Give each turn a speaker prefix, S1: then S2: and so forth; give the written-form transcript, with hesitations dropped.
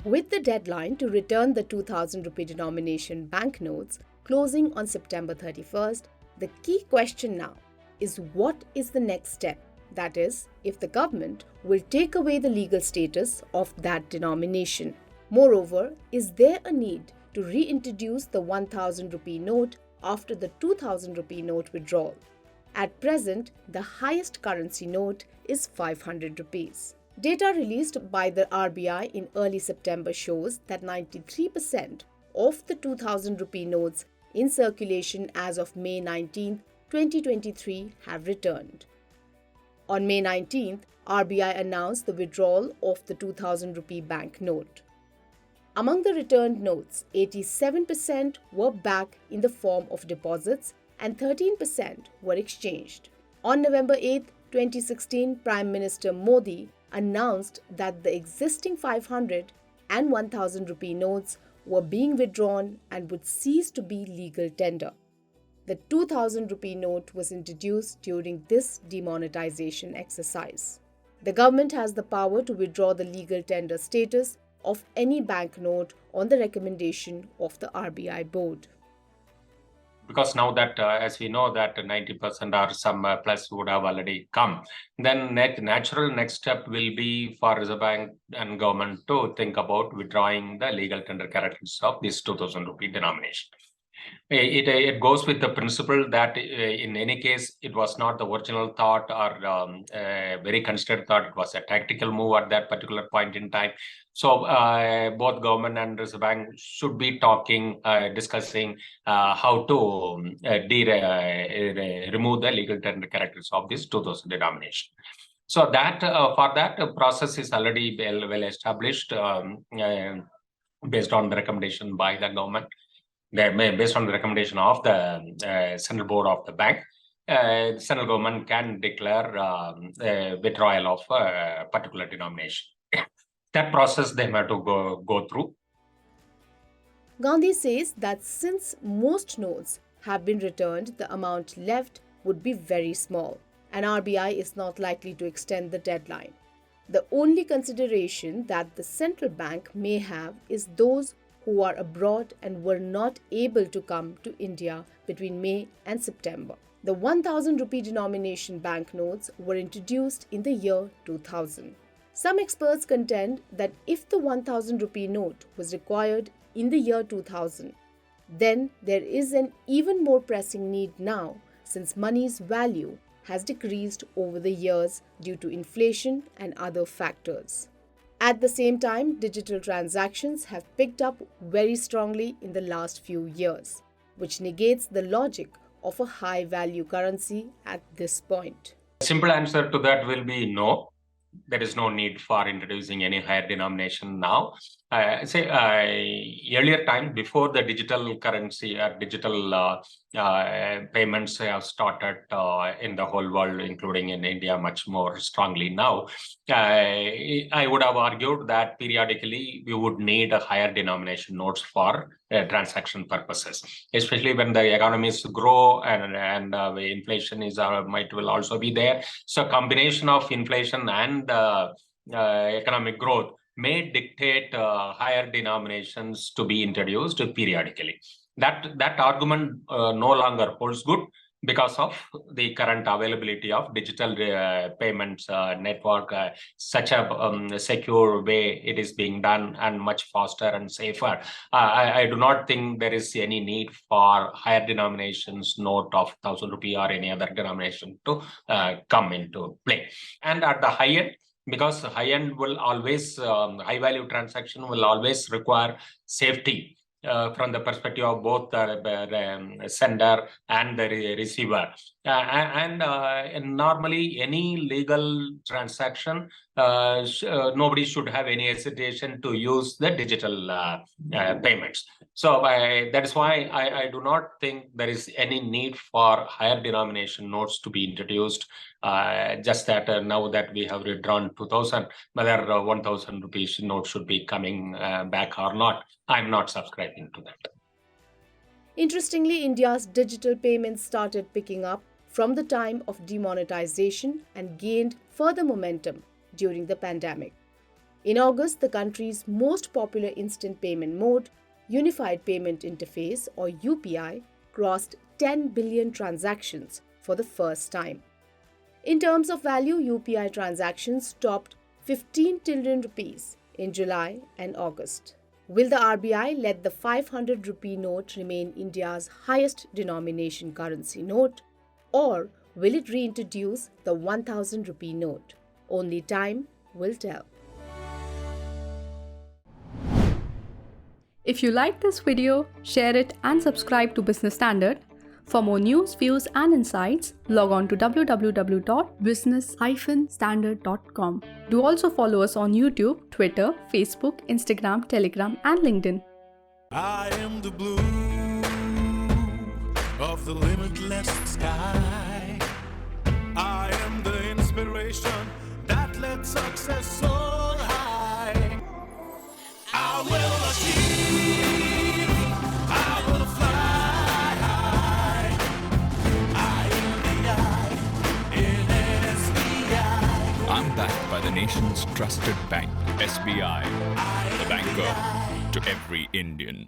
S1: With the deadline to return the 2000 rupee denomination banknotes closing on September 31st, the key question now is what is the next step? That is, if the government will take away the legal status of that denomination. Moreover, is there a need to reintroduce the 1000 rupee note after the 2000 rupee note withdrawal? At present, the highest currency note is 500 rupees. Data released by the RBI in early September shows that 93% of the 2000 rupee notes in circulation as of May 19, 2023 have returned. On May 19th, RBI announced the withdrawal of the 2000 rupee bank note. Among the returned notes, 87% were back in the form of deposits and 13% were exchanged. On November 8, 2016, Prime Minister Modi announced that the existing 500 and 1000 rupee notes were being withdrawn and would cease to be legal tender. The 2000 rupee note was introduced during this demonetization exercise. The government has the power to withdraw the legal tender status of any banknote on the recommendation of the RBI board.
S2: Because now that, as we know, that 90% or some plus would have already come, then natural next step will be for Reserve Bank and government to think about withdrawing the legal tender characters of this 2000 rupee denomination. It goes with the principle that in any case, it was not the original thought or very considered thought. It was a tactical move at that particular point in time. So both government and Reserve Bank should be talking, discussing how to remove the legal tender characters of this 2000 denomination. So that for that process is already well established based on the recommendation by the government. Based on the recommendation of the Central Board of the Bank, the central government can declare withdrawal of a particular denomination. That process they have to go through.
S1: Gandhi says that since most notes have been returned, the amount left would be very small, and RBI is not likely to extend the deadline. The only consideration that the central bank may have is those who are abroad and were not able to come to India between May and September. The 1000 rupee denomination banknotes were introduced in the year 2000. Some experts contend that if the 1000 rupee note was required in the year 2000, then there is an even more pressing need now since money's value has decreased over the years due to inflation and other factors. At the same time, digital transactions have picked up very strongly in the last few years, which negates the logic of a high-value currency at this point.
S2: Simple answer to that will be no. There is no need for introducing any higher denomination now. Earlier time, before the digital currency or digital payments have started in the whole world, including in India much more strongly now, I would have argued that periodically we would need a higher denomination notes for transaction purposes, especially when the economies grow and inflation will also be there. So combination of inflation and economic growth may dictate higher denominations to be introduced periodically. That argument no longer holds good because of the current availability of digital payments network, such a secure way it is being done and much faster and safer. I do not think there is any need for higher denominations note of 1000 rupee or any other denomination to come into play. And at the high end, because high end will always, high value transaction will always require safety from the perspective of both the sender and the receiver. And normally any legal transaction, nobody should have any hesitation to use the digital payments. So that is why I do not think there is any need for higher denomination notes to be introduced. Just that now that we have withdrawn 2000, whether 1000 rupees note should be coming back or not, I'm not subscribing to that.
S1: Interestingly, India's digital payments started picking up from the time of demonetization and gained further momentum during the pandemic. In August, the country's most popular instant payment mode, Unified Payment Interface or UPI, crossed 10 billion transactions for the first time. In terms of value, UPI transactions topped 15 trillion rupees in July and August. Will the RBI let the 500 rupee note remain India's highest denomination currency note, or will it reintroduce the 1000 rupee note? Only time will tell.
S3: If you like this video, share it and subscribe to Business Standard. For more news, views and insights, log on to www.business-standard.com. Do also follow us on YouTube, Twitter, Facebook, Instagram, Telegram and LinkedIn.
S4: I am the blue of the limitless sky. I am the inspiration that lets success soar high. I will achieve, I will fly high. I am the I in SBI.
S5: I'm backed by the nation's trusted bank, SBI, the banker to every Indian.